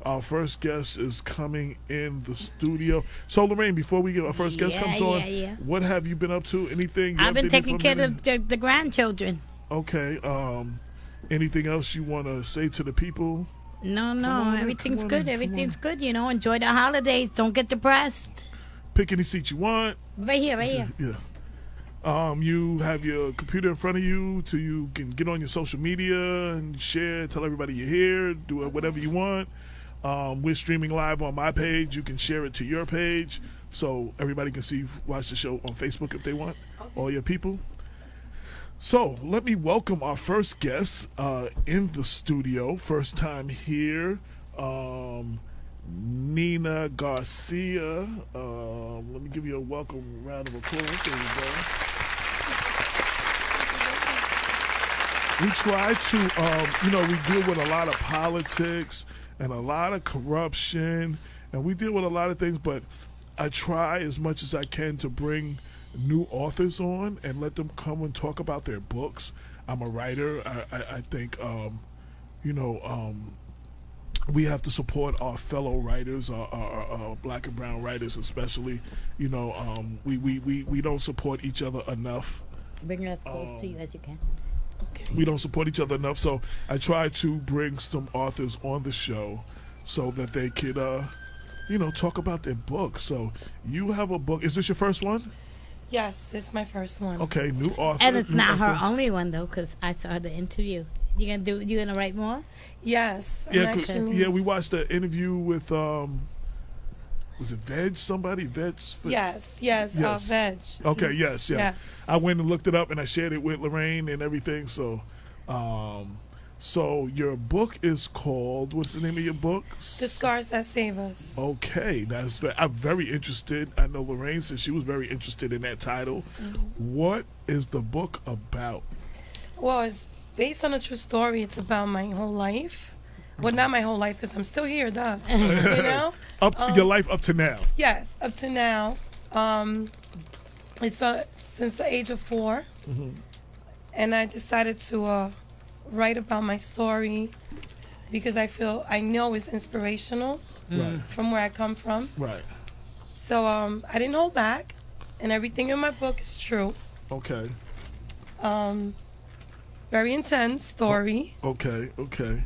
Our first guest is coming in the studio. So, Lorraine, before we get our first guest comes on, what have you been up to? Anything? I've been taking care of the grandchildren. Okay. Anything else you want to say to the people? No. Everything's good. Everything's good. You know, enjoy the holidays. Don't get depressed. Pick any seat you want. Right here. Yeah. You have your computer in front of you, so you can get on your social media and share, tell everybody you're here, do whatever you want. We're streaming live on my page. You can share it to your page, so everybody can watch the show on Facebook if they want, all your people. So let me welcome our first guest in the studio, first time here, Nina Garcia. Let me give you a welcome round of applause. There you go. We try to, we deal with a lot of politics and a lot of corruption, and we deal with a lot of things, but I try as much as I can to bring new authors on and let them come and talk about their books. I'm a writer. I think, we have to support our fellow writers, our black and brown writers especially. We don't support each other enough. Bring it as close to you as you can. Okay. We don't support each other enough, so I try to bring some authors on the show so that they could, talk about their book. So you have a book. Is this your first one? Yes, it's my first one. Okay, new author. And it's not her only one though, because I saw the interview. You gonna write more? Yes. Yeah, we watched the interview with was it Veg? Somebody Veg? Yes. Veg. Okay, yes. I went and looked it up and I shared it with Lorraine and everything. So, so your book is called, what's the name of your book? The Scars That Save Us. Okay, I'm very interested. I know Lorraine said she was very interested in that title. Mm-hmm. What is the book about? Well, it's based on a true story. It's about my whole life. Well, not my whole life, because I'm still here, duh. Your life up to now. Yes, up to now. It's since the age of 4. Mm-hmm. And I decided to write about my story because I know it's inspirational from where I come from. Right. So I didn't hold back, and everything in my book is true. Okay. Very intense story. Okay.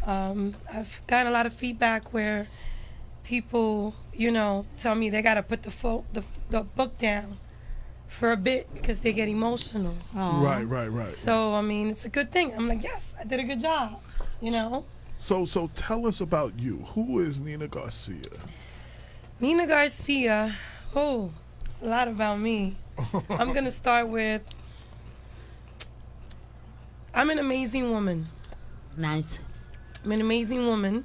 I've gotten a lot of feedback where people, tell me they got to put the book down for a bit because they get emotional. Right. So, it's a good thing. I'm like, yes, I did a good job, So tell us about you. Who is Nina Garcia? Nina Garcia, it's a lot about me. I'm going to start with, I'm an amazing woman. Nice. I'm an amazing woman.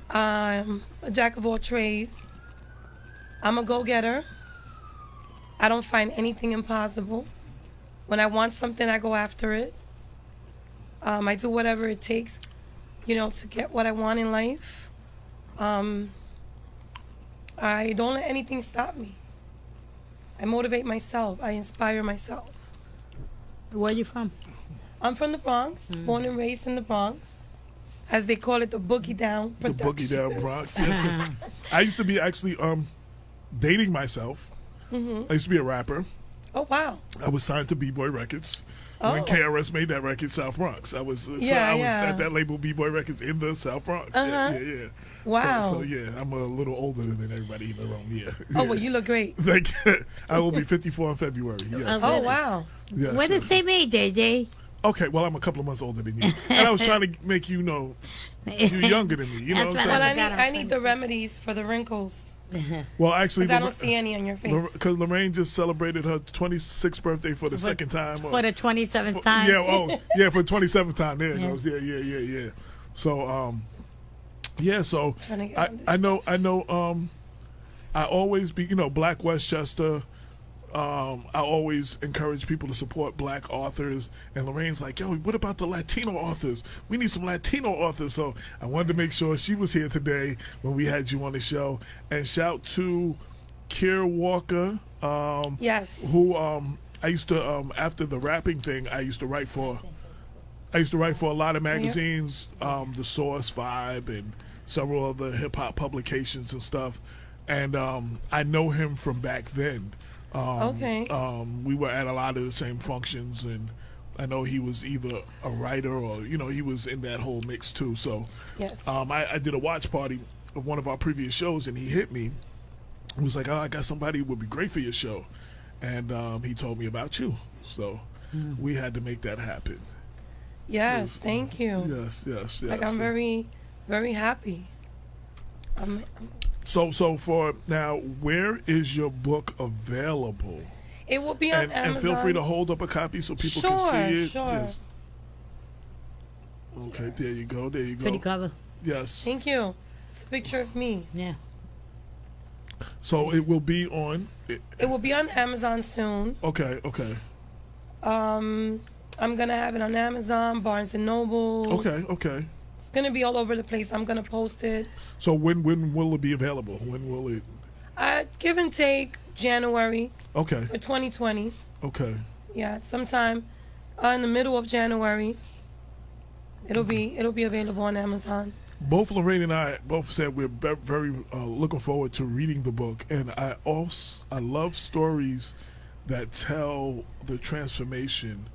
I'm a jack of all trades. I'm a go-getter. I don't find anything impossible. When I want something, I go after it. I do whatever it takes, to get what I want in life. I don't let anything stop me. I motivate myself. I inspire myself. Where are you from? I'm from the Bronx, born and raised in the Bronx. As they call it, the Boogie Down Productions. The Boogie Down Bronx. Yes. I used to be actually dating myself. Mm-hmm. I used to be a rapper. Oh, wow. I was signed to B-Boy Records when KRS made that record, South Bronx. I was at that label, B-Boy Records, in the South Bronx. Uh-huh. Yeah. Wow. So, I'm a little older than everybody in the room. Yeah. Oh, well, you look great. Thank you. I will be 54 in February. Yes. Oh, wow. Yes, We're the same age, JJ. Okay, well, I'm a couple of months older than you. And I was trying to make you know you're younger than me. You know what I'm saying? Well, I need the remedies for the wrinkles. Well, actually, I don't see any on your face. Because Lorraine just celebrated her 26th birthday for the second time. For the 27th time. Yeah, for the 27th time. There it goes. Yeah. So, so I know. I always be, Black Westchester. I always encourage people to support Black authors, and Lorraine's like, yo, what about the Latino authors? We need some Latino authors. So I wanted to make sure she was here today when we had you on the show. And shout to Kier Walker, yes, who I used to after the rapping thing, I used to write for a lot of magazines, The Source, Vibe, and several other hip hop publications and stuff. And I know him from back then. Okay. We were at a lot of the same functions, and I know he was either a writer or he was in that whole mix too. So yes. I did a watch party of one of our previous shows, and he hit me. He was like, "Oh, I got somebody who would be great for your show," and he told me about you. So we had to make that happen. Yes, thank you. Yes. Like I'm very, very happy. So for now, where is your book available? It will be on Amazon. And feel free to hold up a copy so people can see it. Sure. Yes. Okay, there you go. Pretty cover. Yes. Thank you. It's a picture of me. Yeah. So it will be on. It will be on Amazon soon. Okay. I'm gonna have it on Amazon, Barnes and Noble. Okay. It's gonna be all over the place. I'm gonna post it. So when will it be available? When will it? Give and take January. Okay. For 2020. Okay. Yeah, sometime in the middle of January. It'll be available on Amazon. Both Lorraine and I both said we're very looking forward to reading the book, and I love stories that tell the transformation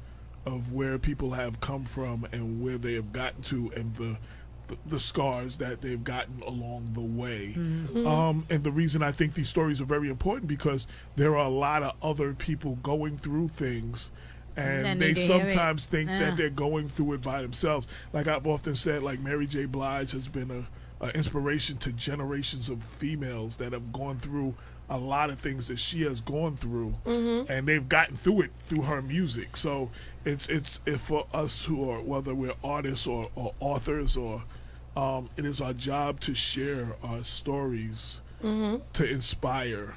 of where people have come from and where they have gotten to, and the scars that they've gotten along the way. And the reason I think these stories are very important because there are a lot of other people going through things, and they sometimes think that they're going through it by themselves. Like I've often said, like Mary J. Blige has been an inspiration to generations of females that have gone through a lot of things that she has gone through, and they've gotten through it through her music. So it's for us who are, whether we're artists or authors, or it is our job to share our stories to inspire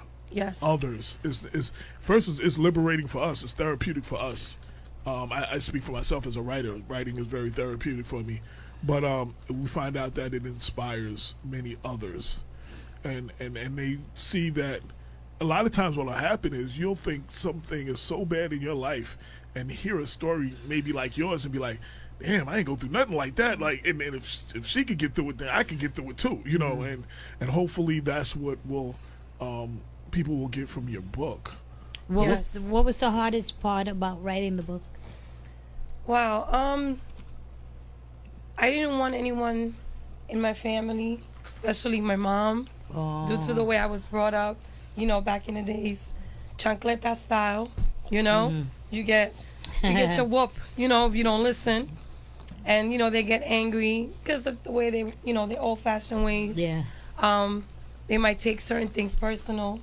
others. It's liberating for us. It's therapeutic for us. I speak for myself as a writer. Writing is very therapeutic for me, but we find out that it inspires many others. And they see that a lot of times what'll happen is you'll think something is so bad in your life and hear a story maybe like yours and be like, damn, I ain't go through nothing like that. Like, and if she could get through it, then I can get through it too, and hopefully that's what will people will get from your book. What was the hardest part about writing the book? Wow, I didn't want anyone in my family, especially my mom, due to the way I was brought up, back in the days, chancleta style, you get your whoop, if you don't listen, and they get angry because of the way they, the old-fashioned ways. Yeah. They might take certain things personal.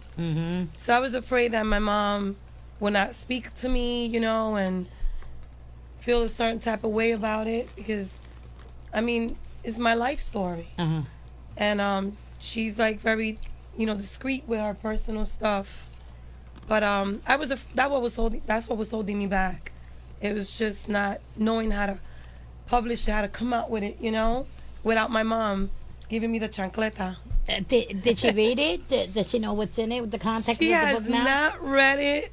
So I was afraid that my mom would not speak to me, and feel a certain type of way about it because, it's my life story. And she's like very, discreet with her personal stuff. But that's what was holding me back. It was just not knowing how to publish it, how to come out with it, without my mom giving me the chancleta. Did she read it? Does she know what's in it? The context of the book now? She has not read it.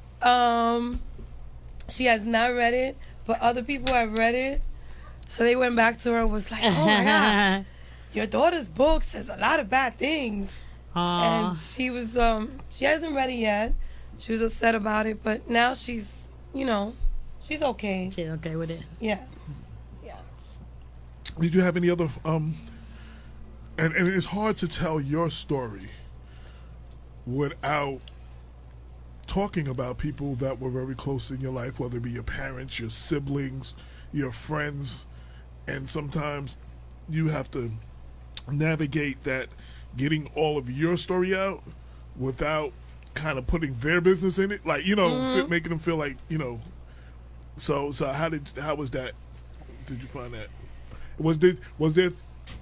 She has not read it, but other people have read it. So they went back to her and was like, oh my God, your daughter's book says a lot of bad things. And she was, she hasn't read it yet. She was upset about it, but now she's, she's okay. She's okay with it. Yeah. Did you have any other, and it's hard to tell your story without talking about people that were very close in your life, whether it be your parents, your siblings, your friends, and sometimes you have to navigate that, getting all of your story out without kind of putting their business in it, like making them feel like So how was that? Did you find that? Was there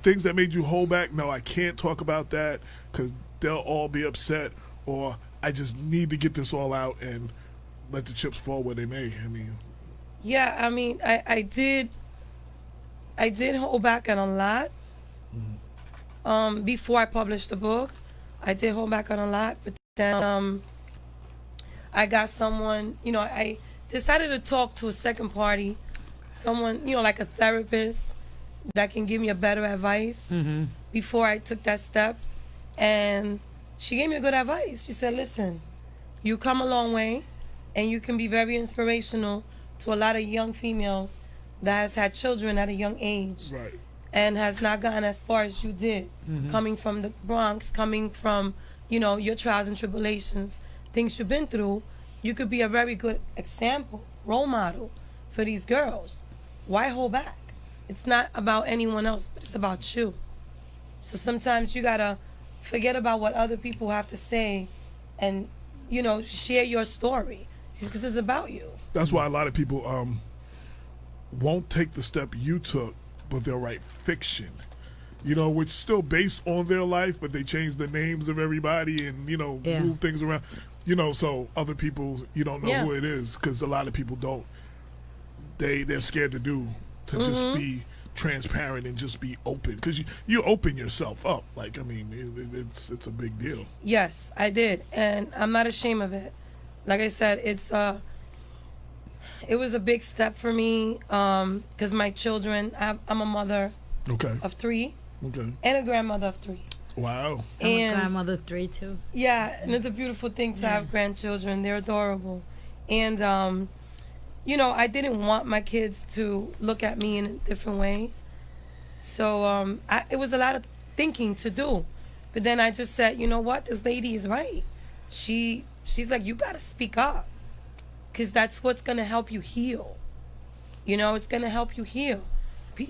things that made you hold back? No, I can't talk about that because they'll all be upset, or I just need to get this all out and let the chips fall where they may. Yeah, I did hold back on a lot. Before I published the book, I did hold back on a lot, but then I got someone, I decided to talk to a second party, someone, like a therapist that can give me a better advice. before I took that step. And she gave me a good advice. She said, listen, you come a long way, and you can be very inspirational to a lot of young females that has had children at a young age. Right. And has not gotten as far as you did, coming from the Bronx, coming from, you know, your trials and tribulations, things you've been through. You could be a very good example, role model for these girls. Why hold back? It's not about anyone else, but it's about you. So sometimes you gotta forget about what other people have to say and, you know, share your story, because it's about you. That's why a lot of people won't take the step you took, but they'll write fiction, you know, which is still based on their life, but they change the names of everybody and, you know, move things around, you know, so other people, you don't know who it is, because a lot of people don't, they're scared to just be transparent and just be open, because you open yourself up. Like, I mean, it's a big deal. Yes, I did, and I'm not ashamed of it. Like I said, it was a big step for me, because my children, I'm a mother of 3 and a grandmother of 3. Wow. I'm a grandmother of 3 too. Yeah, and it's a beautiful thing to have grandchildren. They're adorable. And, you know, I didn't want my kids to look at me in a different way. So it was a lot of thinking to do. But then I just said, you know what, this lady is right. She's like, you got to speak up, because that's what's going to help you heal. You know, it's going to help you heal.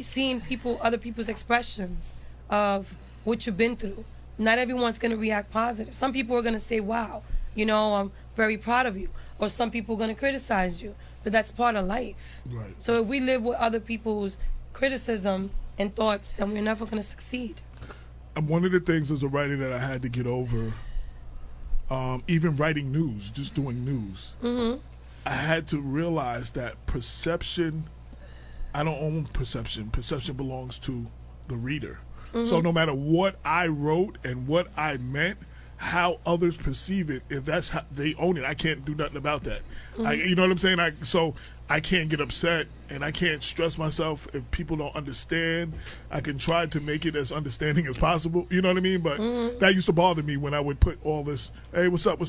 Seeing other people's expressions of what you've been through. Not everyone's going to react positive. Some people are going to say, wow, you know, I'm very proud of you. Or some people are going to criticize you. But that's part of life. Right. So if we live with other people's criticism and thoughts, then we're never going to succeed. And one of the things as a writer that I had to get over, even writing news, just doing news, I had to realize that perception, I don't own perception. Perception belongs to the reader. So no matter what I wrote and what I meant, how others perceive it, if that's how they own it, I can't do nothing about that. You know what I'm saying? So I can't get upset and I can't stress myself if people don't understand. I can try to make it as understanding as possible. You know what I mean? But that used to bother me when I would put all this, hey, what's up?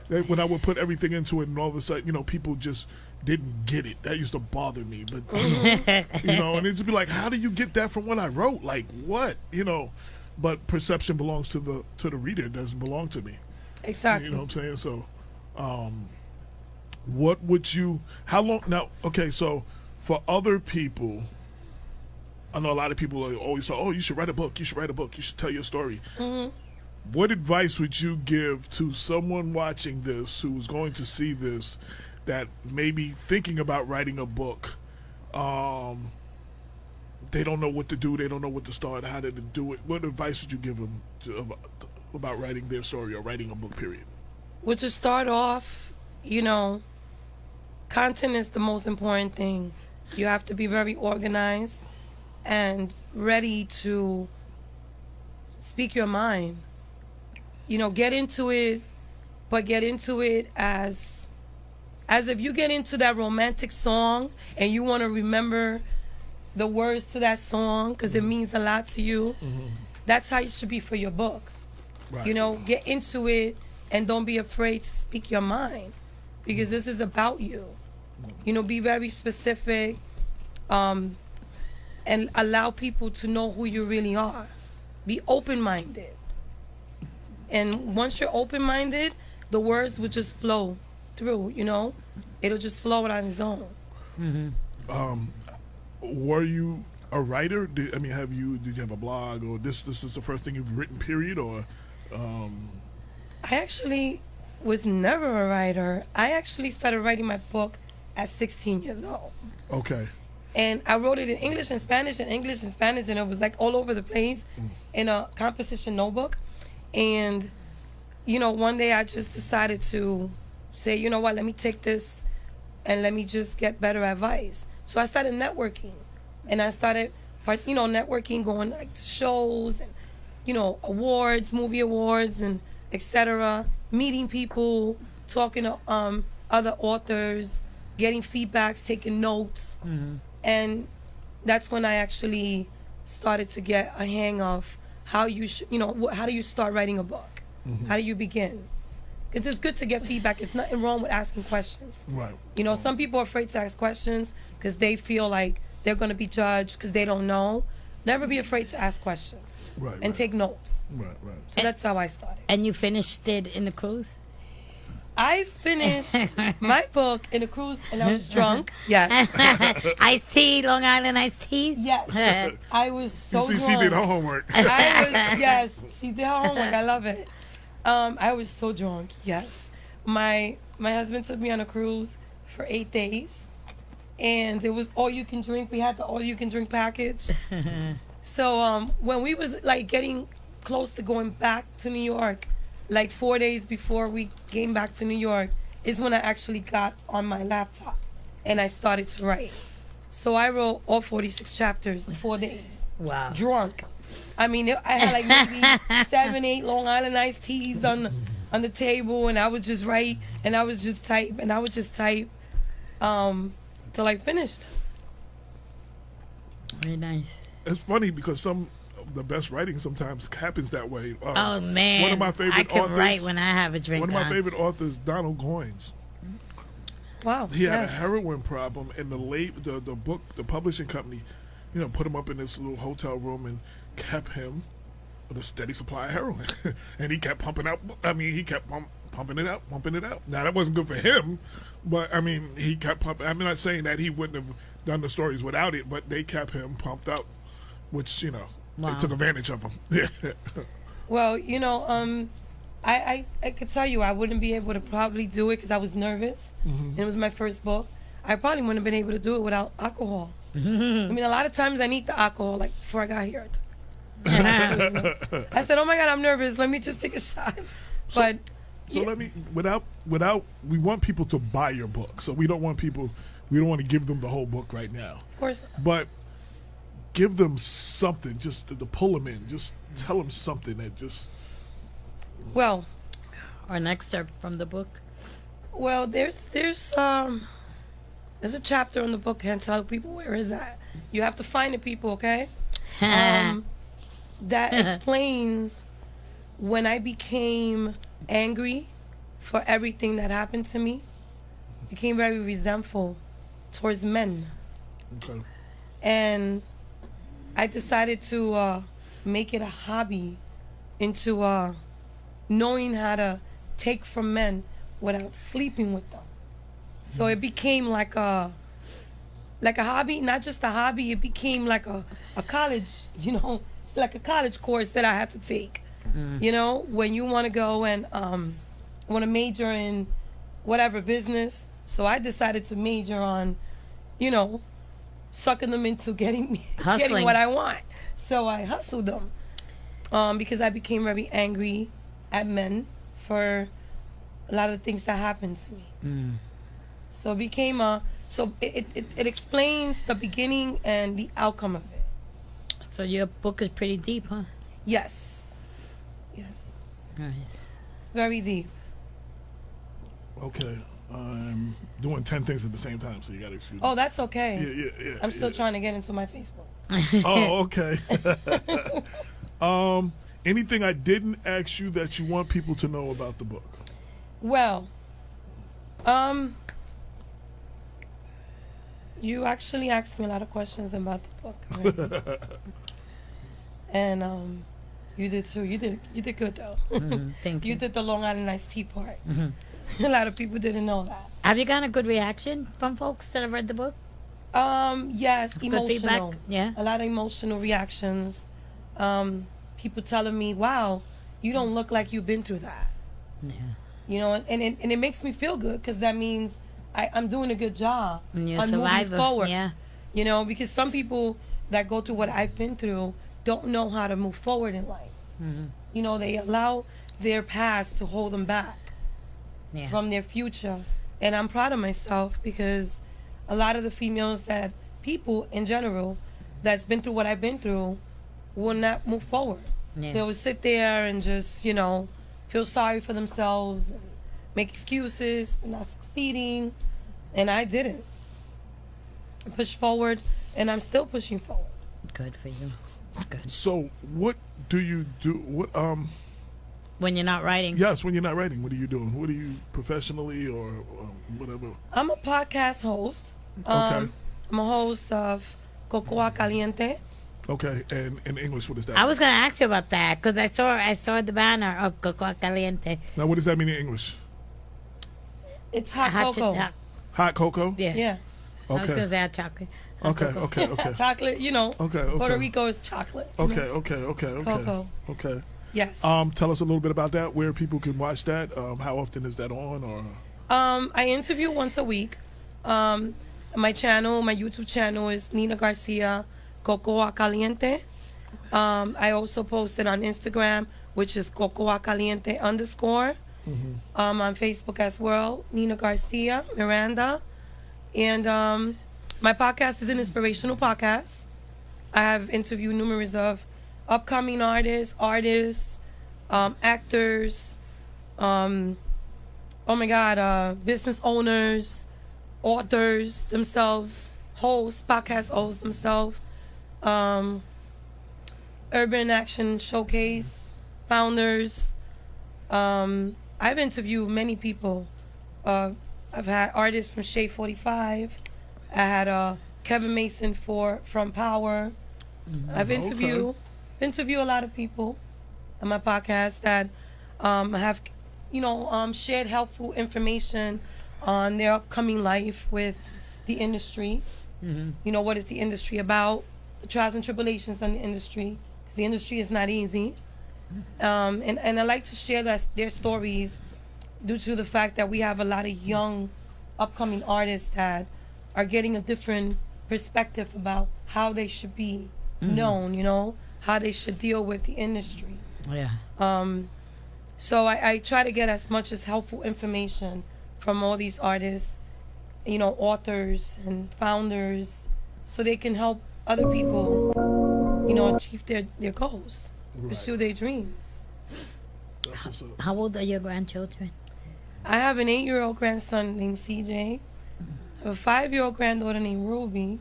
When I would put everything into it and all of a sudden, you know, people just didn't get it. That used to bother me. But, you know, and it'd be like, how do you get that from what I wrote? Like, what? You know, but perception belongs to the reader. It doesn't belong to me. Exactly. You know what I'm saying? So, what would you, how long, now, okay, so for other people, I know a lot of people always say, oh, you should write a book, you should tell your story. What advice would you give to someone watching this who's going to see this that may be thinking about writing a book? They don't know what to do, they don't know what to start, how to do it. What advice would you give them about writing their story or writing a book, period? Well, to start off, you know, content is the most important thing. You have to be very organized and ready to speak your mind. You know, get into it, but get into it as if you get into that romantic song and you want to remember the words to that song because it means a lot to you. That's how it should be for your book. Right. You know, get into it and don't be afraid to speak your mind, because this is about you. You know, be very specific, and allow people to know who you really are. Be open-minded. And once you're open-minded, the words will just flow through, you know? It'll just flow on its own. Were you a writer? Did you have a blog, or this is the first thing you've written, period, or? I actually was never a writer. I actually started writing my book at 16 years old. Okay. And I wrote it in English and Spanish and English and Spanish, and it was like all over the place in a composition notebook. And, you know, one day I just decided to say, you know what, let me take this and let me just get better advice. So I started networking, and I started, you know, networking, going like to shows and, you know, awards, movie awards, and etc. Meeting people, talking to other authors, getting feedbacks, taking notes, and that's when I actually started to get a hang of how you should, how do you start writing a book? How do you begin? Because it's good to get feedback. It's nothing wrong with asking questions. Right. Some people are afraid to ask questions because they feel like they're going to be judged because they don't know. Never be afraid to ask questions. Right. And take notes. Right. So that's how I started. And you finished it in the cruise? I finished my book in a cruise and I was drunk. Yes. Iced tea, Long Island iced tea? Yes. I was so drunk. She did her homework. Yes, she did her homework. I love it. I was so drunk. Yes. My husband took me on a cruise for 8 days. And it was all you can drink. We had the all you can drink package. So when we was like getting close to going back to New York, like 4 days before we came back to New York, is when I actually got on my laptop and I started to write. So I wrote all 46 chapters in 4 days. Wow. Drunk. I mean, I had like maybe 7, 8 Long Island iced teas on the table, and I would just write, and I would just type, till I finished. Very nice. It's funny because some of the best writing sometimes happens that way. Oh man, one of my favorite I can authors, write when I have a drink. One of my favorite authors, Donald Goines. Wow. He had a heroin problem, and the publishing company, put him up in this little hotel room and kept him with a steady supply of heroin, and he kept pumping out. He kept pumping it out. Now that wasn't good for him, but he kept pumping. I'm not saying that he wouldn't have done the stories without it, but they kept him pumped up, which Wow. They took advantage of him. Well, I could tell you I wouldn't be able to probably do it because I was nervous. And it was my first book. I probably wouldn't have been able to do it without alcohol. A lot of times I need the alcohol, like before I got here. I said, oh my God, I'm nervous. Let me just take a shot. But let me, without, we want people to buy your book. So we don't want to give them the whole book right now. Of course. But give them something just to pull them in. Just tell them something that just. Well. Or an excerpt from the book. Well, there's a chapter in the book. Can't tell people where is that. You have to find the people, okay? That explains when I became angry for everything that happened to me. Became very resentful towards men. Okay. And I decided to make it a hobby into knowing how to take from men without sleeping with them. So it became like a hobby, not just a hobby, it became like a college, like a college course that I had to take. When you want to go and want to major in whatever business. So I decided to major on, sucking them into getting what I want. So I hustled them because I became very angry at men for a lot of the things that happened to me. So it became it explains the beginning and the outcome of it. So your book is pretty deep, huh? Yes. Nice. It's very deep. Okay. I'm doing 10 things at the same time, so you got to excuse me. Oh, that's okay. Yeah. I'm still trying to get into my Facebook. Oh, okay. Anything I didn't ask you that you want people to know about the book? Well, you actually asked me a lot of questions about the book, right? And you did too. You did good though. Thank you. You did the Long Island iced tea part. A lot of people didn't know that. Have you gotten a good reaction from folks that have read the book? Yes, good emotional. feedback? Yeah. A lot of emotional reactions. People telling me, "Wow, you don't look like you've been through that." Yeah. And it makes me feel good because that means I'm doing a good job. And you're a I'm survivor. moving forward. Yeah. Because some people that go through what I've been through don't know how to move forward in life. They allow their past to hold them back from their future. And I'm proud of myself because a lot of the females people in general that's been through what I've been through will not move forward. They will sit there and just, feel sorry for themselves and make excuses for not succeeding. And I didn't. I pushed forward and I'm still pushing forward. Good for you. Good. So what do you do? When you're not writing? Yes, when you're not writing, what are you doing? What are you professionally or whatever? I'm a podcast host. Okay. I'm a host of Cocoa Caliente. Okay, and in English, what is that? I was gonna ask you about that because I saw the banner of Cocoa Caliente. Now, what does that mean in English? It's hot cocoa. Hot cocoa? Yeah. Yeah. I was Okay. gonna say hot chocolate. Okay. Chocolate, you know. Okay. Puerto Rico is chocolate. Okay. Cocoa. Okay. Yes. Tell us a little bit about that. Where people can watch that. How often is that on? Or I interview once a week. My YouTube channel is Nina Garcia, Cocoa Caliente. I also post it on Instagram, which is Cocoa Caliente _ on Facebook as well, Nina Garcia Miranda. And my podcast is an inspirational podcast. I have interviewed numerous of upcoming artists, actors, business owners, authors themselves, podcast hosts themselves, Urban Action Showcase founders. I've interviewed many people. I've had artists from Shea 45. I had Kevin Mason from Power. I've interviewed a lot of people on my podcast that have, shared helpful information on their upcoming life with the industry. What is the industry about? The trials and tribulations in the industry, because the industry is not easy. And I like to share their stories due to the fact that we have a lot of young upcoming artists that are getting a different perspective about how they should be known, how they should deal with the industry. Yeah. So I try to get as much as helpful information from all these artists, authors and founders, so they can help other people, achieve their goals, pursue their dreams. How old are your grandchildren? I have an 8-year-old grandson named CJ. I have a 5-year-old granddaughter named Ruby.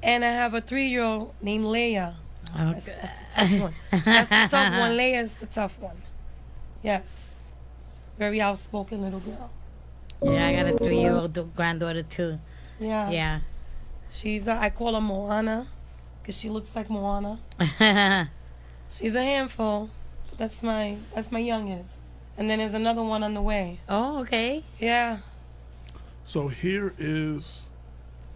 And I have a 3-year-old named Leia. That's the tough one. That's the tough one. Leia is the tough one. Yes. Very outspoken little girl. Yeah, I got a 3-year-old granddaughter too. Yeah. Yeah. She's I call her Moana because she looks like Moana. She's a handful. That's my youngest. And then there's another one on the way. Oh, okay. Yeah. So here is,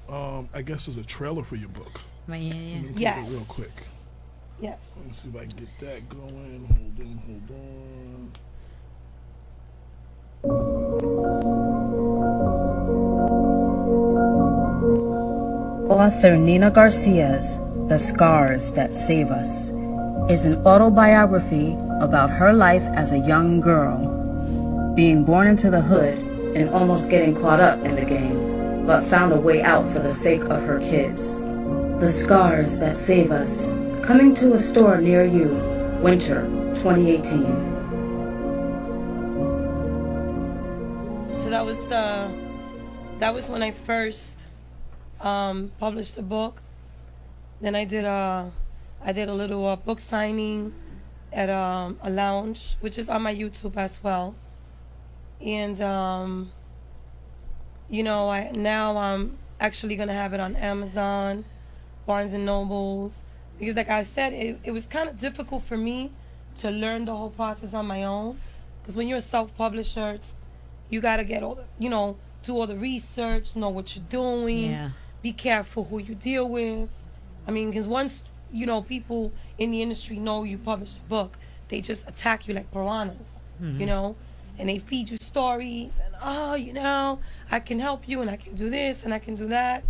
I guess, is a trailer for your book. Yeah. Let me play Yes. it real quick. Yes. Let me see if I can get that going. Hold on. Author Nina Garcia's The Scars That Save Us is an autobiography about her life as a young girl, being born into the hood and almost getting caught up in the game, but found a way out for the sake of her kids. The Scars That Save Us, coming to a store near you, winter 2018. So that was when I first published the book. Then I did a little book signing at a lounge, which is on my YouTube as well. And now I'm actually gonna have it on Amazon, Barnes and Nobles, because like I said, it was kind of difficult for me to learn the whole process on my own. Because when you're a self-publisher, you gotta get all the, do all the research, know what you're doing. Yeah. Be careful who you deal with. I mean, because once, people in the industry know you publish a book, they just attack you like piranhas, and they feed you stories and, I can help you and I can do this and I can do that.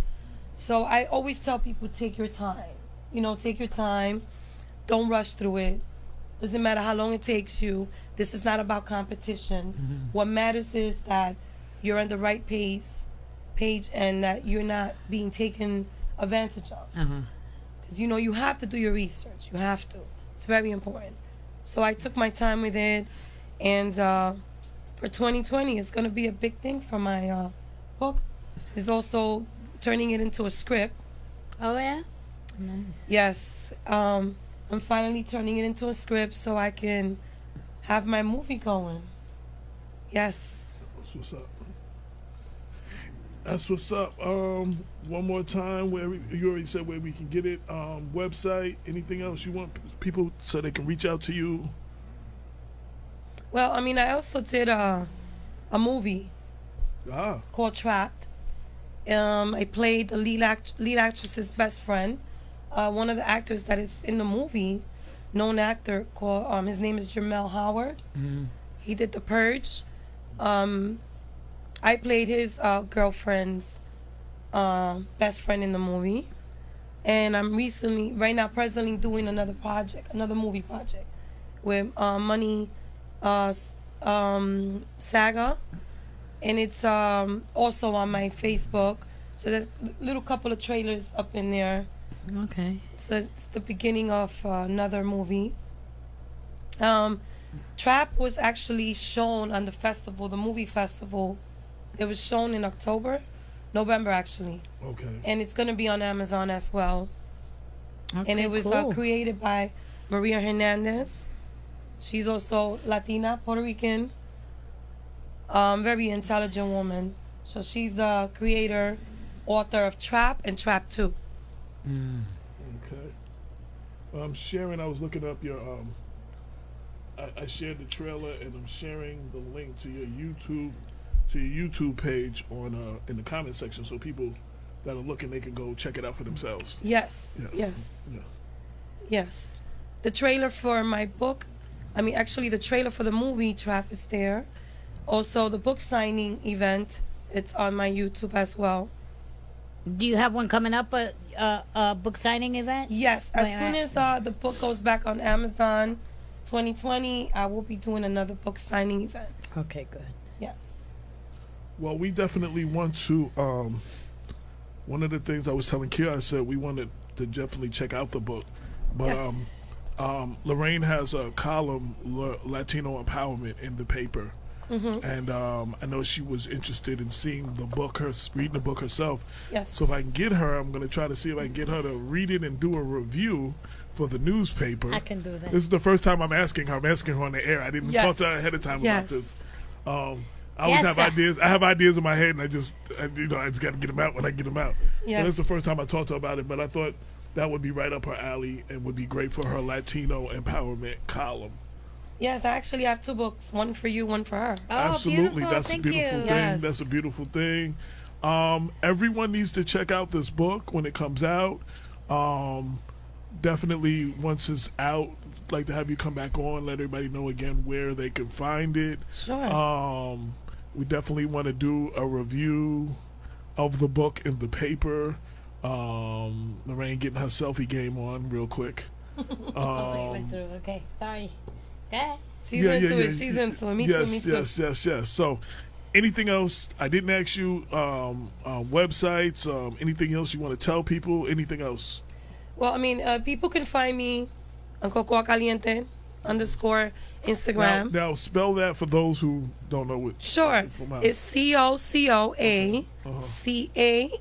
So I always tell people, take your time. Take your time. Don't rush through it. Doesn't matter how long it takes you. This is not about competition. What matters is that you're on the right page and that you're not being taken advantage of. Because, you have to do your research. You have to. It's very important. So I took my time with it. And for 2020, it's going to be a big thing for my book. It's also turning it into a script. Oh, yeah? Nice. Yes. I'm finally turning it into a script so I can have my movie going. Yes. That's what's up. That's what's up. One more time, you already said where we can get it. Website, anything else you want people so they can reach out to you? Well, I mean, I also did a movie Ah. called Trapped. I played the lead actress's best friend. One of the actors that is in the movie, known actor called his name is Jamel Howard. Mm-hmm. He did The Purge. I played his girlfriend's best friend in the movie, and I'm presently doing another movie project with Money Saga, and it's also on my Facebook. So there's a little couple of trailers up in there. Okay. So it's the beginning of another movie. Trap was actually shown on the movie festival. It was shown in November actually. Okay. And it's going to be on Amazon as well. Okay, And it was cool. created by Maria Hernandez. She's also Latina, Puerto Rican, very intelligent woman. So she's the creator, author of Trap and Trap 2. Okay. Sharon, I was looking up your I shared the trailer, and I'm sharing the link to your YouTube page on in the comment section, so people that are looking, they can go check it out for themselves. Yes. The trailer for my book, the trailer for the movie Trap is there. Also, the book signing event, it's on my YouTube as well. Do you have one coming up, a book signing event? Yes. As soon as the book goes back on Amazon 2020, I will be doing another book signing event. Okay, good. Yes. Well, we definitely want to. One of the things I was telling Kira, I said we wanted to definitely check out the book, but Yes. Lorraine has a column, Latino Empowerment, in the paper. Mm-hmm. And I know she was interested in seeing the book, reading the book herself. Yes. So if I can get her, I'm going to try to see if I can get her to read it and do a review for the newspaper. I can do that. This is the first time I'm asking her. I'm asking her on the air. I didn't talk to her ahead of time about this. I always have ideas. I have ideas in my head, and I just got to get them out when I get them out. Yes. And this is the first time I talked to her about it, but I thought that would be right up her alley and would be great for her Latino Empowerment column. Yes, I actually have 2 books. One for you, one for her. Oh, Absolutely. beautiful. That's Thank a beautiful you. thing. Yes. That's a beautiful thing. Everyone needs to check out this book when it comes out. Definitely once it's out, I'd like to have you come back on, let everybody know again where they can find it. Sure. We definitely want to do a review of the book in the paper. Lorraine getting her selfie game on real quick. Okay, sorry. She's into it. She's into it. Me too. Yes. So, anything else? I didn't ask you websites. Anything else you want to tell people? Anything else? Well, people can find me on Cocoa Caliente _. Instagram. Now spell that for those who don't know what. Sure. It's COCOA CALIENTE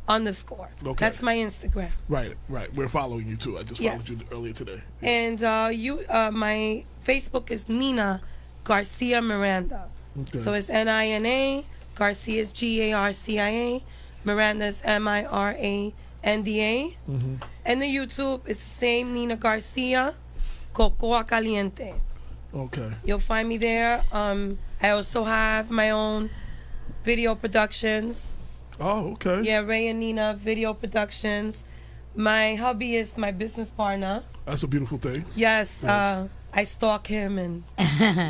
_. Okay. That's my Instagram. Right. We're following you too. I just followed you earlier today. And my Facebook is Nina Garcia Miranda. Okay. So it's NINA. Garcia is GARCIA. Miranda is MIRANDA. Mm-hmm. And the YouTube is the same, Nina Garcia, Cocoa Caliente. Okay. You'll find me there. I also have my own video productions. Oh, okay. Yeah, Ray and Nina Video Productions. My hubby is my business partner. That's a beautiful thing. Yes. I stalk him and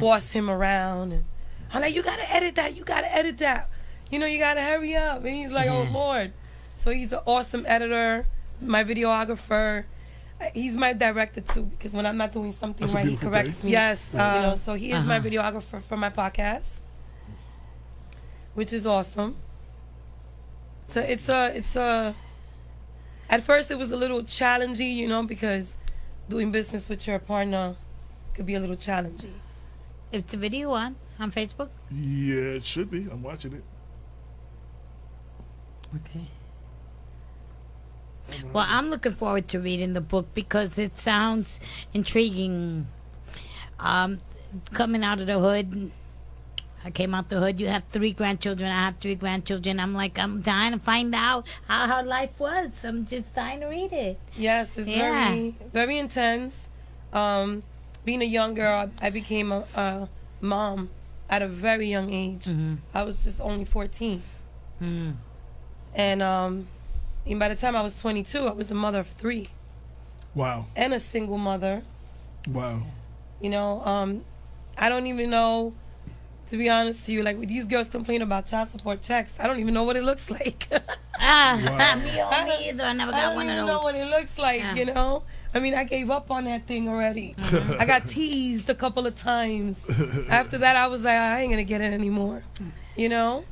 boss him around. And I'm like, you gotta edit that. You gotta edit that. You gotta hurry up. And he's like, oh Lord. So he's an awesome editor, my videographer. He's my director too, because when I'm not doing something right, he corrects me. Yes. So he is my videographer for my podcast, which is awesome. So it's a. At first, it was a little challenging, because doing business with your partner could be a little challenging. Is the video on Facebook? Yeah, it should be. I'm watching it. Okay. Well, I'm looking forward to reading the book because it sounds intriguing. Coming out of the hood, I came out the hood. You have 3 grandchildren. I have 3 grandchildren. I'm dying to find out how her life was. I'm just dying to read it. Yes, it's very, very intense. Being a young girl, I became a mom at a very young age. Mm-hmm. I was just only 14. And by the time I was 22, I was a mother of 3. Wow. And a single mother. Wow. You know, I don't even know, to be honest to you, like, when these girls complain about child support checks, I don't even know what it looks like. Wow. Me either. I never got one of those. I don't even know what it looks like, you know? I mean, I gave up on that thing already. I got teased a couple of times. After that, I was like, I ain't going to get it anymore, you know?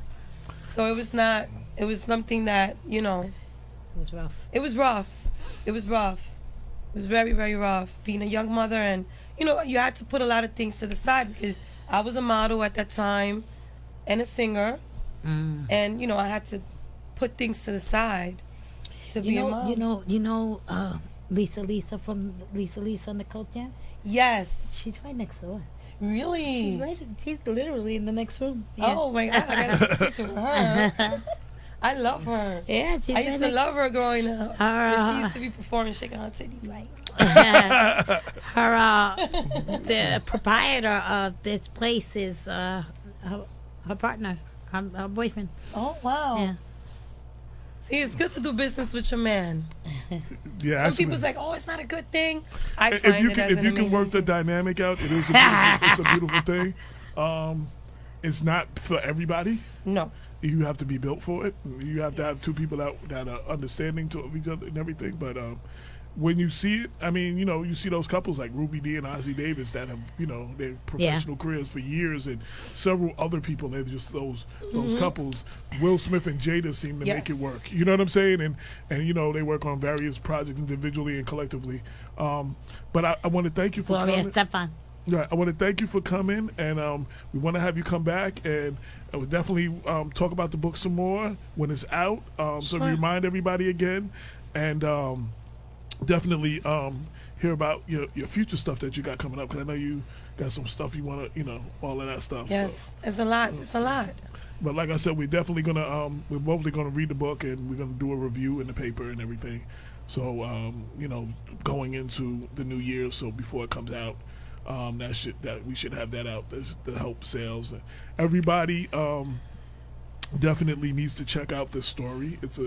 So it was something that, you know. It was rough. It was rough. It was rough. It was very, very rough being a young mother. And, you know, you had to put a lot of things to the side because I was a model at that time and a singer. And, you know, I had to put things to the side to be a mom. You know, Lisa from Lisa on the culture. Yes. She's right next door. Really? She's literally in the next room. Yeah. Oh my God, I gotta picture of her. I love her. Yeah, I used to love her growing up. She used to be performing, shaking her titties like. The proprietor of this place is her partner, her boyfriend. Oh wow. Yeah. See, it's good to do business with your man. Yeah. Some people's like, oh, it's not a good thing. I find if you can work the dynamic out, it is it's a beautiful thing. It's not for everybody. No. You have to be built for it. You have to have 2 people that are understanding to each other and everything. But when you see it, I mean, you know, you see those couples like Ruby Dee and Ozzie Davis that have, you know, their professional careers for years, and several other people. They're just those couples. Will Smith and Jada seem to make it work. You know what I'm saying? And you know, they work on various projects individually and collectively. But I want to thank you for Gloria coming. Estefan. Yeah, I want to thank you for coming, and we want to have you come back, and I would definitely talk about the book some more when it's out. So remind everybody again, and definitely hear about your future stuff that you got coming up, because I know you got some stuff you want to, you know, all of that stuff. Yes, so. It's a lot. It's a lot. But like I said, we're definitely gonna we're both gonna read the book, and we're gonna do a review in the paper and everything. So you know, going into the new year, so before it comes out. That we should have that out to help sales. Everybody definitely needs to check out this story. It's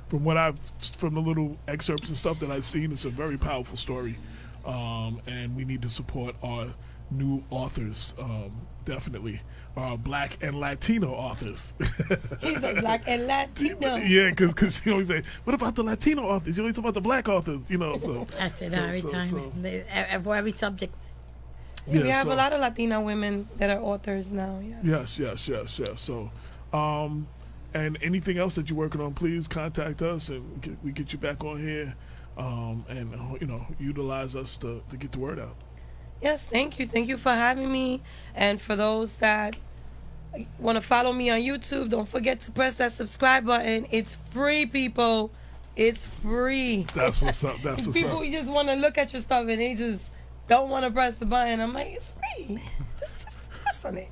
from the little excerpts and stuff that I've seen, it's a very powerful story, and we need to support our new authors. Definitely, our Black and Latino authors. He's a Black and Latino. Yeah, because she always say, "What about the Latino authors?" You always talk about the Black authors, you know. So I say that every time for every subject. Yeah, we have a lot of Latina women that are authors now. Yes. So, and anything else that you're working on, please contact us, and we get you back on here, and you know, utilize us to get the word out. Yes, thank you. Thank you for having me. And for those that want to follow me on YouTube, don't forget to press that subscribe button. It's free, people. It's free. That's what's up. People who just want to look at your stuff and they just don't want to press the button. I'm like, it's free. Just press on it.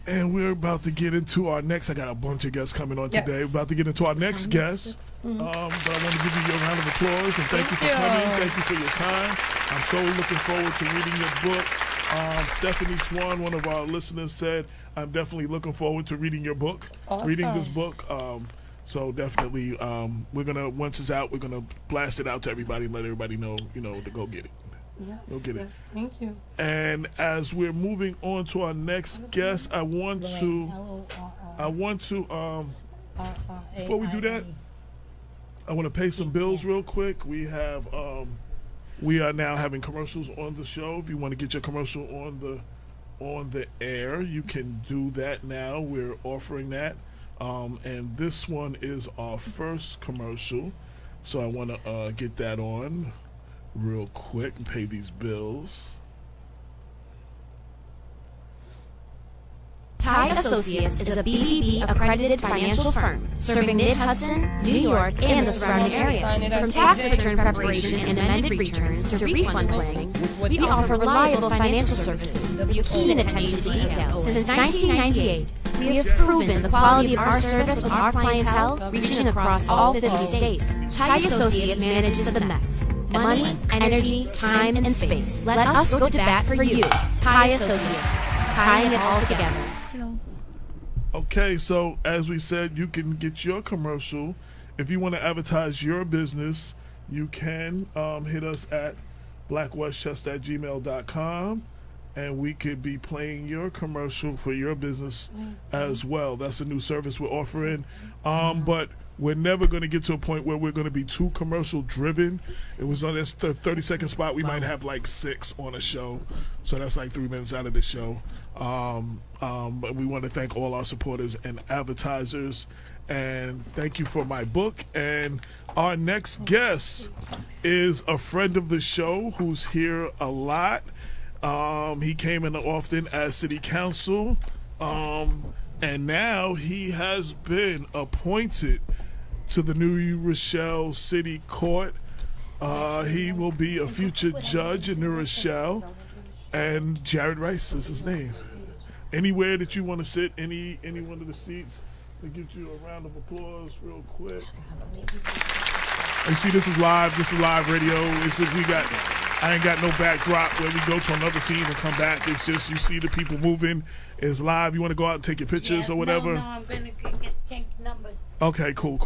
And we're about to get into our next. I got a bunch of guests coming on today. We're about to get into our next guest. But I want to give you a round of applause and thank you for coming. Thank you for your time. I'm so looking forward to reading your book. Stephanie Swan, one of our listeners, said, "I'm definitely looking forward to reading your book, reading this book." So definitely, we're gonna once it's out, we're gonna blast it out to everybody and let everybody know, you know, to go get it. Yes, go get it. Thank you. And as we're moving on to our next guest, I want to before we do that, I want to pay some bills real quick. We have we are now having commercials on the show. If you want to get your commercial on the air, you can do that now. We're offering that. And this one is our first commercial. So I want to get that on real quick and pay these bills. Ty Associates is a BBB accredited financial firm serving Mid-Hudson, New York, and the surrounding areas. From tax return preparation and amended returns to refund planning, we offer reliable financial services with keen attention to detail. Since 1998, we have proven the quality of our service with our clientele, reaching across all 50 states. Ty Associates manages the mess. Money, energy, time, and space. Let us go to bat for you. Ty Associates. Tying it all together. Okay, so as we said, you can get your commercial. If you want to advertise your business, you can hit us at blackwestchester@gmail.com, and we could be playing your commercial for your business as well. That's a new service we're offering. But we're never going to get to a point where we're going to be too commercial driven. It was on this 30-second spot. We might have like 6 on a show. So that's like 3 minutes out of the show. But we want to thank all our supporters and advertisers. And thank you for my book. And our next guest is a friend of the show who's here a lot. He came in often as city council. And now he has been appointed to the New Rochelle City Court. He will be a future judge in New Rochelle. And Jared Rice is his name. Anywhere that you want to sit, any one of the seats, to give you a round of applause real quick. You see, this is live. This is live radio. I ain't got no backdrop where we go to another scene and come back. It's just you see the people moving. It's live. You want to go out and take your pictures or whatever? No, I'm going to change numbers. Okay, cool.